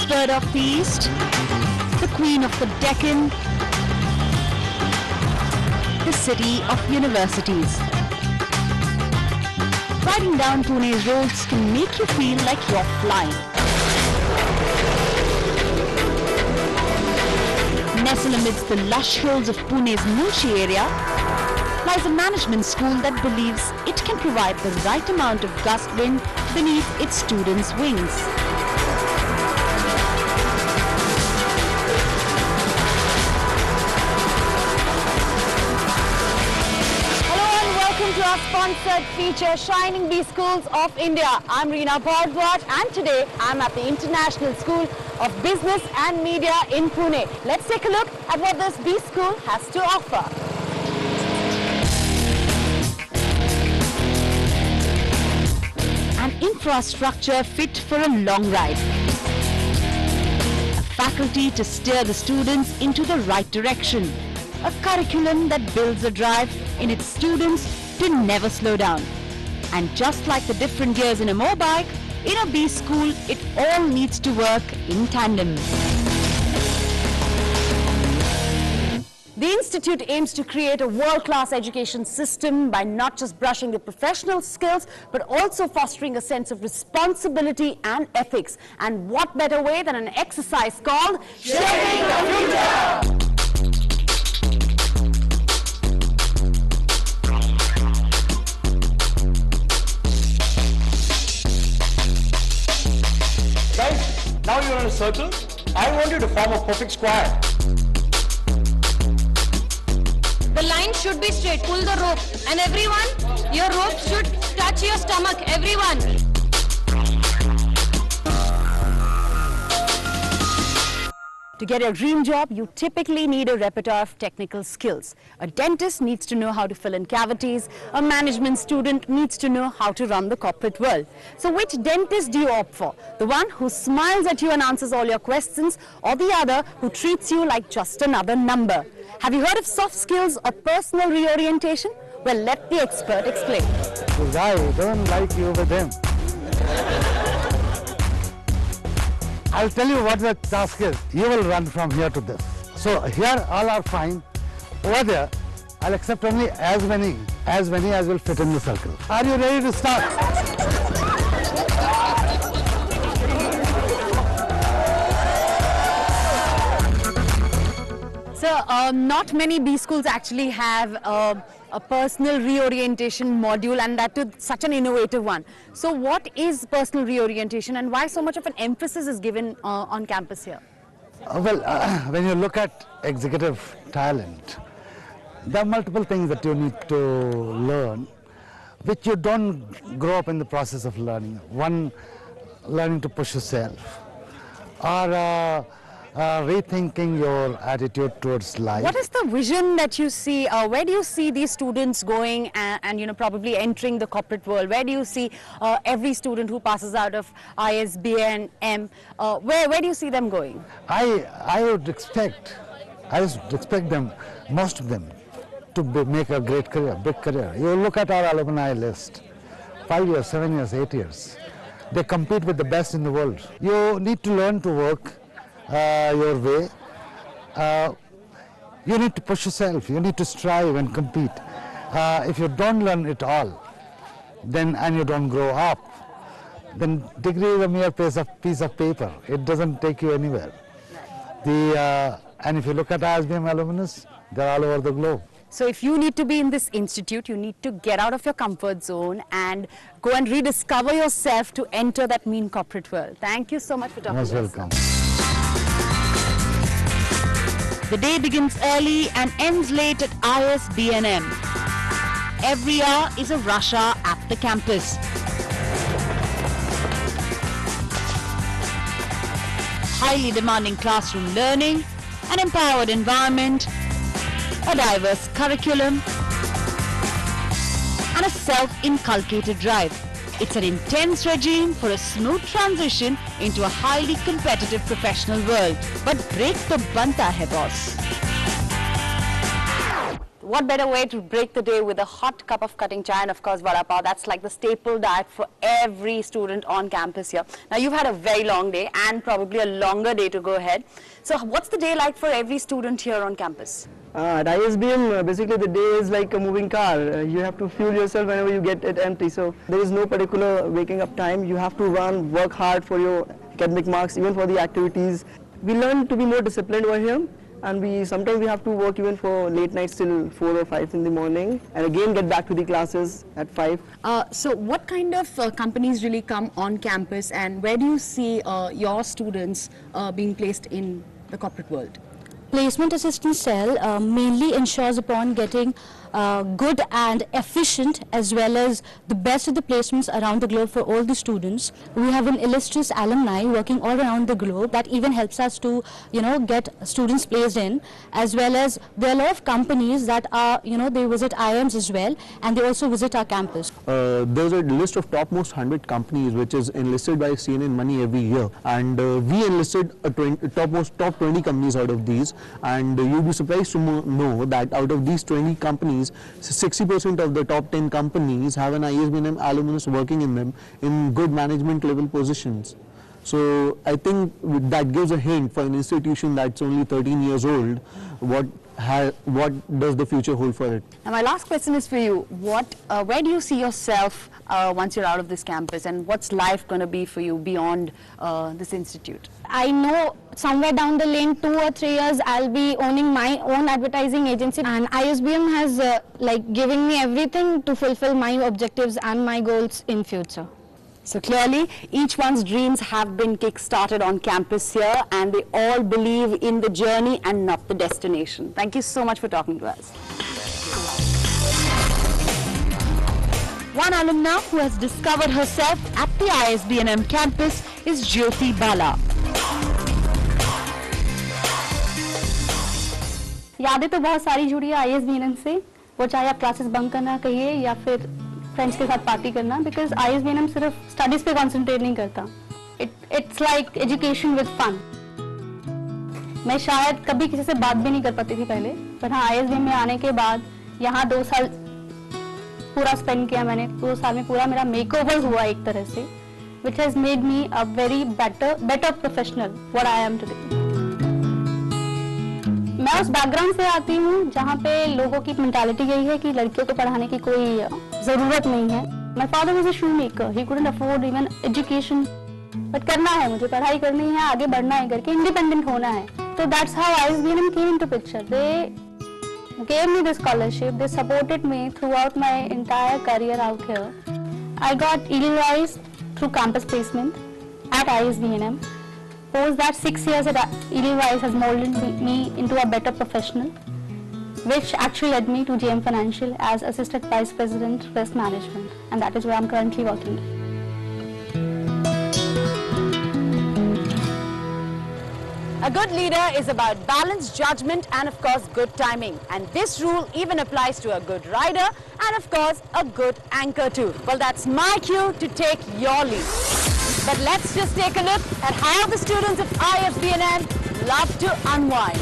Westward of the East, the Queen of the Deccan, the city of universities. Riding down Pune's roads can make you feel like you're flying. Nestled amidst the lush hills of Pune's Munshi area lies a management school that believes it can provide the right amount of gust wind beneath its students' wings. To our sponsored feature, Shining Bee Schools of India. I'm Reena Bhardwaj and today I'm at the International School of Business and Media in Pune. Let's take a look at what this Bee School has to offer. An infrastructure fit for a long ride. A faculty to steer the students into the right direction. A curriculum that builds a drive in its students to never slow down. And just like the different gears in a motorbike, in a Bee School, it all needs to work in tandem. The Institute aims to create a world-class education system by not just brushing the professional skills, but also fostering a sense of responsibility and ethics. And what better way than an exercise called Shaping the Future! Now you're in a circle. I want you to form a perfect square. The line should be straight. Pull the rope. And everyone, your rope should touch your stomach. Everyone. To get a dream job, you typically need a repertoire of technical skills. A dentist needs to know how to fill in cavities. A management student needs to know how to run the corporate world. So which dentist do you opt for? The one who smiles at you and answers all your questions, or the other who treats you like just another number? Have you heard of soft skills or personal reorientation? Well, let the expert explain. Because I don't like you with him. I'll tell you what the task is. You will run from here to this. So here all are fine. Over there, I'll accept only as many as will fit in the circle. Are you ready to start? So not many Bee schools actually have a personal reorientation module, and that is such an innovative one. So what is personal reorientation and why so much of an emphasis is given on campus here? When you look at executive talent, there are multiple things that you need to learn, which you don't grow up in the process of learning. One, learning to push yourself, or rethinking your attitude towards life. What is the vision that you see? Where do you see these students going and probably entering the corporate world? Where do you see every student who passes out of ISBN M? Where do you see them going? I would expect them, most of them, to make a great career, big career. You look at our alumni list, 5 years, 7 years, 8 years. They compete with the best in the world. You need to learn to work your way. You need to push yourself, you need to strive and compete. If you don't learn it all, and you don't grow up, then degree is a mere piece of paper. It doesn't take you anywhere. And if you look at ISBM alumnus, they're all over the globe. So if you need to be in this institute, you need to get out of your comfort zone and go and rediscover yourself to enter that mean corporate world. Thank you so much for talking to us. Most welcome. The day begins early and ends late at ISBNM. Every hour is a rush hour at the campus. Highly demanding classroom learning, an empowered environment, a diverse curriculum, and a self-inculcated drive. It's an intense regime for a smooth transition into a highly competitive professional world. But break the banta hai, boss. what better way to break the day with a hot cup of cutting chai and of course vada pav. That's like the staple diet for every student on campus here. Now you've had a very long day and probably a longer day to go ahead. So what's the day like for every student here on campus? At ISBM, basically the day is like a moving car. You have to fuel yourself whenever you get it empty. So there is no particular waking up time. You have to run, work hard for your academic marks, even for the activities. We learn to be more disciplined over here. And sometimes we have to work even for late nights till 4 or 5 in the morning, and again get back to the classes at 5. So what kind of companies really come on campus, and where do you see your students being placed in the corporate world? Placement Assistance Cell mainly ensures upon getting good and efficient as well as the best of the placements around the globe for all the students. We have an illustrious alumni working all around the globe that even helps us to, get students placed in, as well as there are a lot of companies that are, they visit IIMs as well, and they also visit our campus. There's a list of topmost 100 companies which is enlisted by CNN Money every year, and we enlisted top 20 companies out of these, and you'll be surprised to know that out of these 20 companies, 60% of the top 10 companies have an ISBNM alumnus working in them in good management level positions. So I think that gives a hint for an institution that's only 13 years old, what does the future hold for it? And my last question is for you. Where do you see yourself once you're out of this campus, and what's life going to be for you beyond this institute? I know somewhere down the lane, 2 or 3 years, I'll be owning my own advertising agency, and ISBM has given me everything to fulfill my objectives and my goals in future. So clearly, each one's dreams have been kick-started on campus here, and they all believe in the journey and not the destination. Thank you so much for talking to us. One alumna who has discovered herself at the ISBNM campus is Jyoti Bala. यादें तो बहुत सारी जुड़ी है ISBNM से, वो चाहे आप क्लासेस बंक करना कहिए या फिर फ्रेंड्स के साथ पार्टी करना, बिकॉज ISBNM सिर्फ स्टडीज पे कंसंट्रेट नहीं करता. It's like education with fun. मैं शायद कभी किसी से बात भी नहीं कर पाती थी पहले, पर हाँ ISBM में आने के बाद यहाँ 2 साल पूरा स्पेंड किया मैंने. 2 साल में पूरा मेरा मेकओवर हुआ एक तरह से, which has made me a very better professional what I am today. मैं उस बैकग्राउंड से आती हूँ जहाँ पे लोगों की मेंटालिटी यही है कि लड़कियों को पढ़ाने की कोई जरूरत नहीं है. My father was a shoemaker. He couldn't afford even education. But करना है, मुझे पढ़ाई करनी है, आगे बढ़ना है करके इंडिपेंडेंट होना है. So that's how ISBNM came into picture. They gave me this scholarship. They supported me throughout my entire career out here. I got Edelweiss through campus placement at ISBNM. Post that 6 years at Edelweiss has molded me into a better professional, which actually led me to JM Financial as Assistant Vice President Risk Management, and that is where I'm currently working. A good leader is about balanced judgment and of course good timing, and this rule even applies to a good rider and of course a good anchor too. Well, that's my cue to take your lead. But let's just take a look at how the students of ISBNM love to unwind.